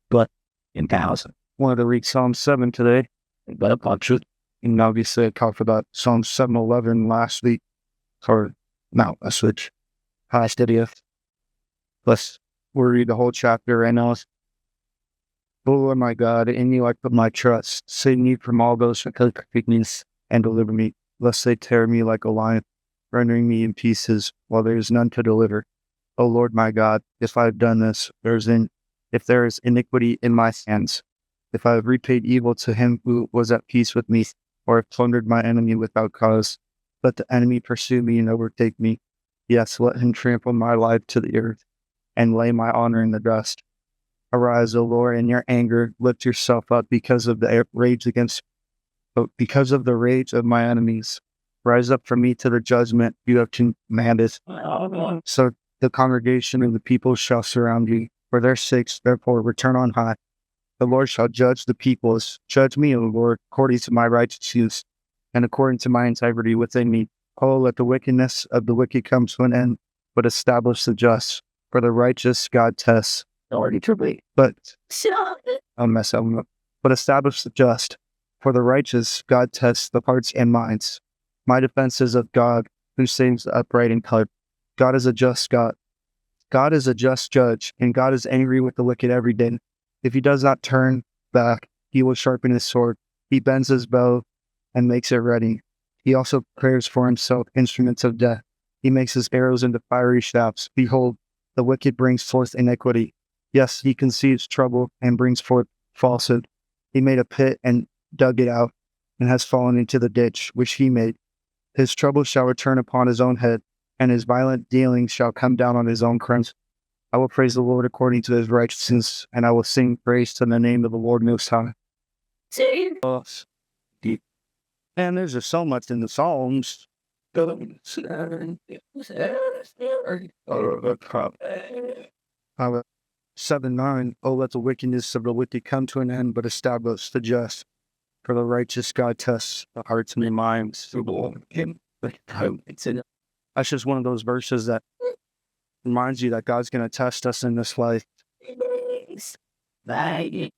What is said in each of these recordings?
but in thousand. Wanted to read Psalm 7 today, but upon truth. And obviously, I talked about Psalm 7:11 last week, or no, I switched. Hi, Steady. Let's read the whole chapter right now. O Lord my God, in you I put my trust. Save me from all those who contradict me and deliver me, lest they tear me like a lion, rendering me in pieces, while there is none to deliver. O Lord my God, if I have done this, if there is iniquity in my hands, if I have repaid evil to him who was at peace with me, or have plundered my enemy without cause, let the enemy pursue me and overtake me. Yes, let him trample my life to the earth, and lay my honor in the dust. Arise, O Lord, in your anger, lift yourself up because of the rage of my enemies. Rise up for me to the judgment you have commanded. So the congregation and the people shall surround you. For their sakes, therefore, return on high. The Lord shall judge the peoples. Judge me, O Lord, according to my righteousness, and according to my integrity within me. Oh, let the wickedness of the wicked come to an end, but establish the just. For the righteous God tests. But I'll mess up. But establish the just. For the righteous God tests the hearts and minds. My defense is of God, who saves the upright in heart. God is a just God. God is a just judge, and God is angry with the wicked every day. If he does not turn back, he will sharpen his sword. He bends his bow and makes it ready. He also prepares for himself instruments of death. He makes his arrows into fiery shafts. Behold, the wicked brings forth iniquity. Yes, he conceives trouble and brings forth falsehood. He made a pit and dug it out, and has fallen into the ditch which he made. His trouble shall return upon his own head, and his violent dealings shall come down on his own crowns. I will praise the Lord according to his righteousness, and I will sing praise to the name of the Lord Most High. Deep. And there's just so much in the Psalms. 7:9. Oh, let the wickedness of the wicked come to an end, but establish the just. For the righteous God tests the hearts and the minds. That's just one of those verses that reminds you that God's going to test us in this life. He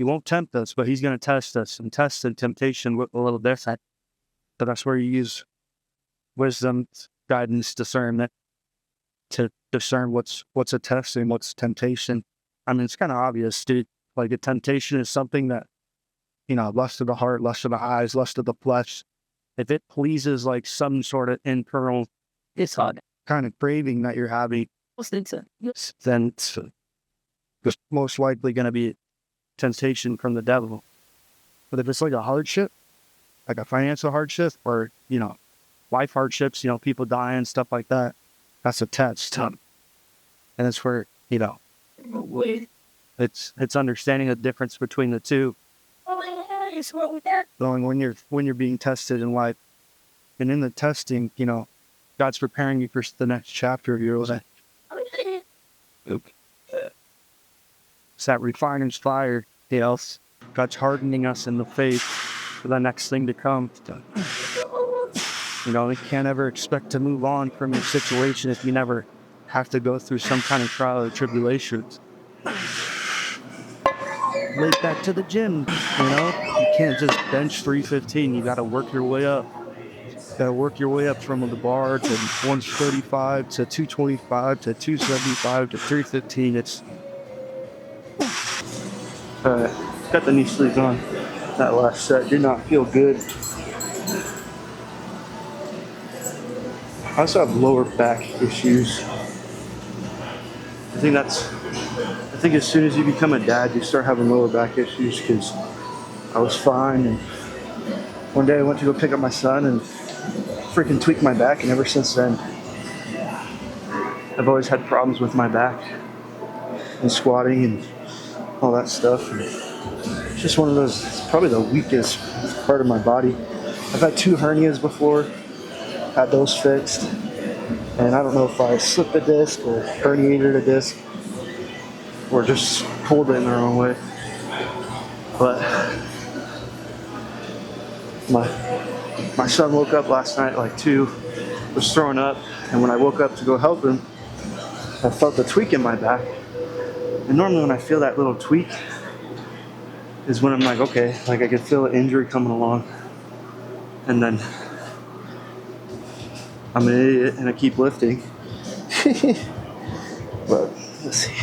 won't tempt us, but he's going to test us, and test and temptation with a little different. So that's where you use wisdom, guidance, discernment to discern what's a test and what's temptation. I mean, it's kind of obvious, dude. Like a temptation is something that, lust of the heart, lust of the eyes, lust of the flesh. If it pleases like some sort of internal, it's kind of craving that you're having, then it's most likely going to be temptation from the devil. But if it's like a hardship, like a financial hardship, or life hardships, people dying, stuff like that, that's a test. And it's where it's understanding the difference between the two. When you're being tested in life, and in the testing, God's preparing you for the next chapter of your life. It's that refiner's fire. God's hardening us in the faith for the next thing to come. You can't ever expect to move on from your situation if you never have to go through some kind of trial or tribulations. Late back to the gym, you can't just bench 315. You got to work your way up. Got to work your way up from the bar to 135 to 225 to 275 to 315. It's got the knee sleeves on. That last set did not feel good. I also have lower back issues. I think as soon as you become a dad, you start having lower back issues, because I was fine, and one day I went to go pick up my son and freaking tweaked my back, and ever since then I've always had problems with my back and squatting and all that stuff. And it's just one of those, it's probably the weakest part of my body. I've had 2 hernias before, had those fixed, and I don't know if I slipped a disc or herniated a disc or just pulled it in the wrong way. But my son woke up last night like 2, was throwing up, and when I woke up to go help him, I felt the tweak in my back. And normally when I feel that little tweak, is when I'm like, okay, like I could feel an injury coming along, and then I'm an idiot and I keep lifting. But let's see.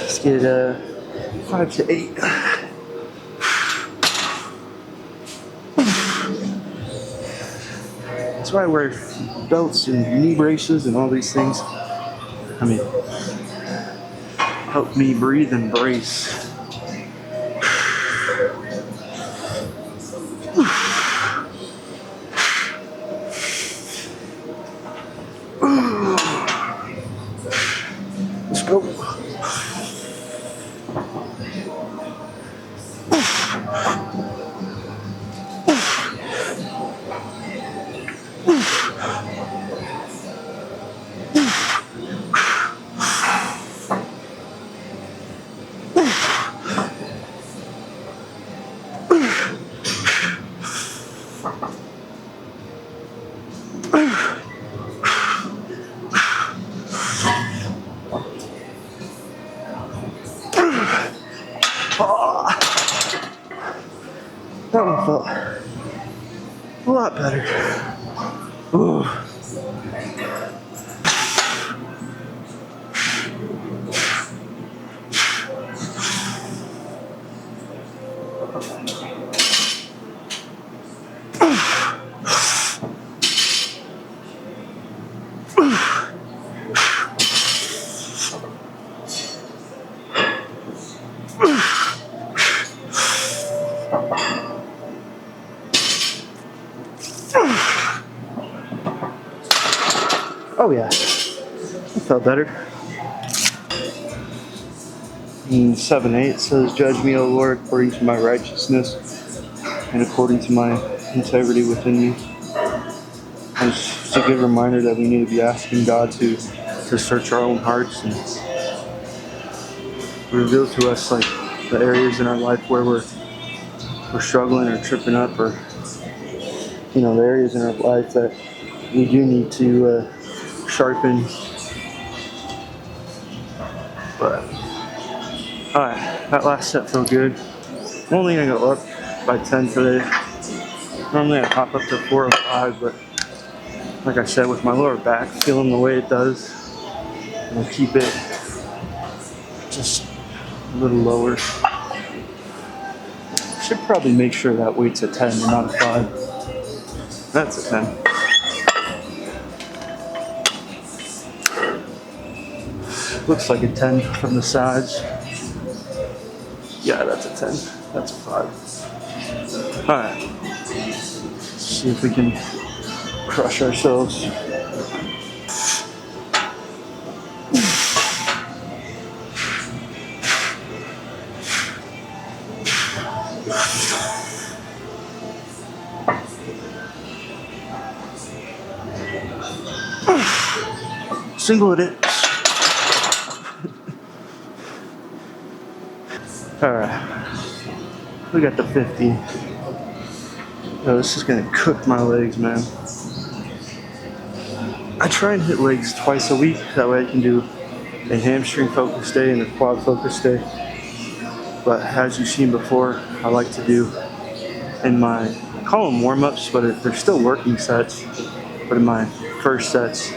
Let's get 5 to 8. That's why I wear belts and knee braces and all these things. I mean, help me breathe and brace. Let's go. That one felt a lot better. Ooh. Oh yeah, that felt better. 7:8 says, "Judge me, O Lord, according to my righteousness and according to my integrity within me." And it's just a good reminder that we need to be asking God to search our own hearts and reveal to us like the areas in our life where we're struggling or tripping up, or the areas in our life that we do need to sharpen. But alright, that last set felt good. I'm only gonna go up by 10 today. Normally I pop up to 4 or 5, but like I said, with my lower back feeling the way it does, I'll keep it just a little lower. Should probably make sure that weight's a 10 and not a 5. That's a 10. Looks like a 10 from the sides. Yeah, that's a 10. That's a 5. Alright. Let's see if we can crush ourselves. Single it is. Alright. We got the 50. Oh, this is gonna cook my legs, man. I try and hit legs twice a week. That way I can do a hamstring focus day and a quad focus day. But as you've seen before, I like to do in my, I call them warm-ups, but they're still working sets. But in my first sets,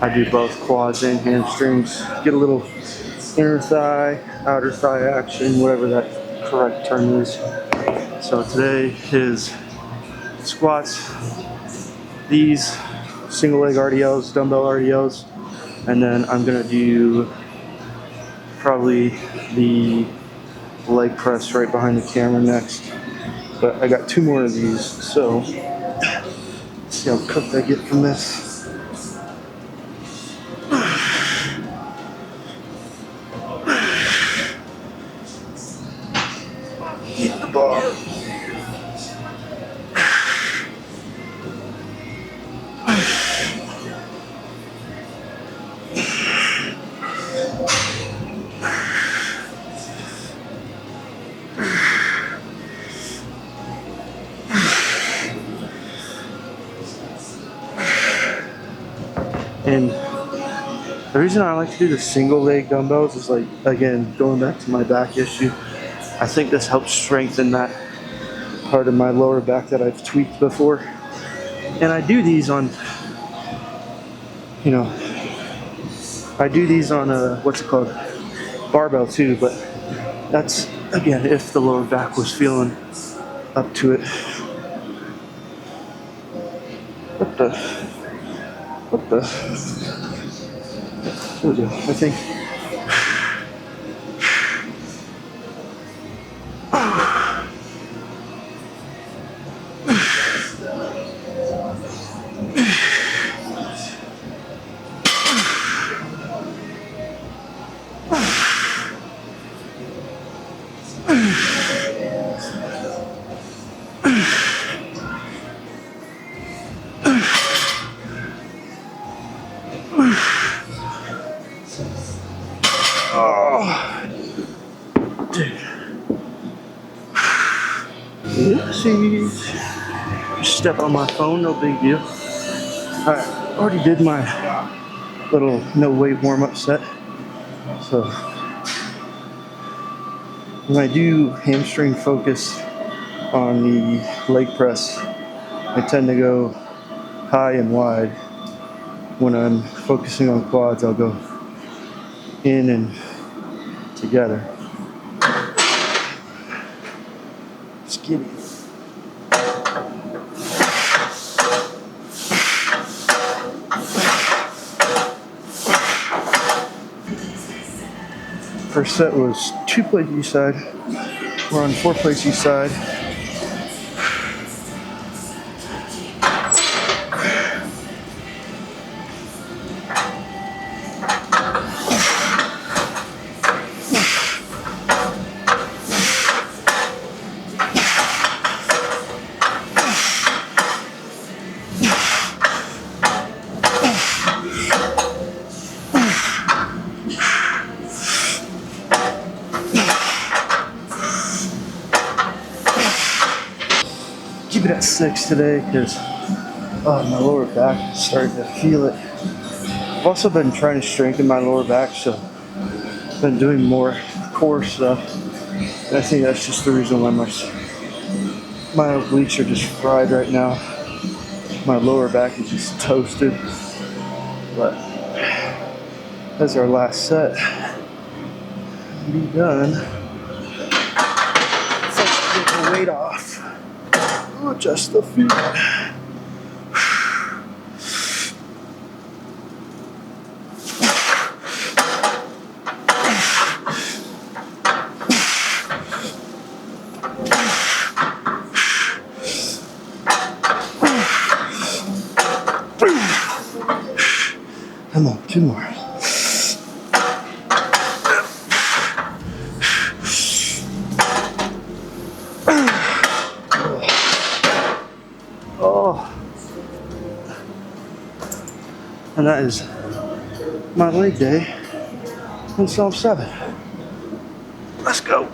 I do both quads and hamstrings. Get a little inner thigh, outer thigh action, whatever that correct term is. So today is squats, these single leg RDLs, dumbbell RDLs, and then I'm gonna do probably the leg press right behind the camera next. But I got 2 more of these, so let's see how cooked I get from this. Hit the bar. And The reason I like to do the single leg dumbbells is like, again, going back to my back issue. I think this helps strengthen that part of my lower back that I've tweaked before. And I do these on, you know, I do these on what's it called? Barbell too, but that's, again, if the lower back was feeling up to it. What the? There we go, I think. Oopsies. Just step on my phone, no big deal. Alright, already did my little no weight warm up set. So when I do hamstring focus on the leg press, I tend to go high and wide. When I'm focusing on quads, I'll go in and together. Skinny. First set was 2 plates each side. We're on 4 plates each side. Keep it at 6 today because my lower back is starting to feel it. I've also been trying to strengthen my lower back, so I've been doing more core stuff. And I think that's just the reason why my obliques are just fried right now. My lower back is just toasted. But that's our last set. Be done. It's like get the weight off. Adjust the feet. Come on, 2 more. And that is my leg day on Psalm 7. Let's go.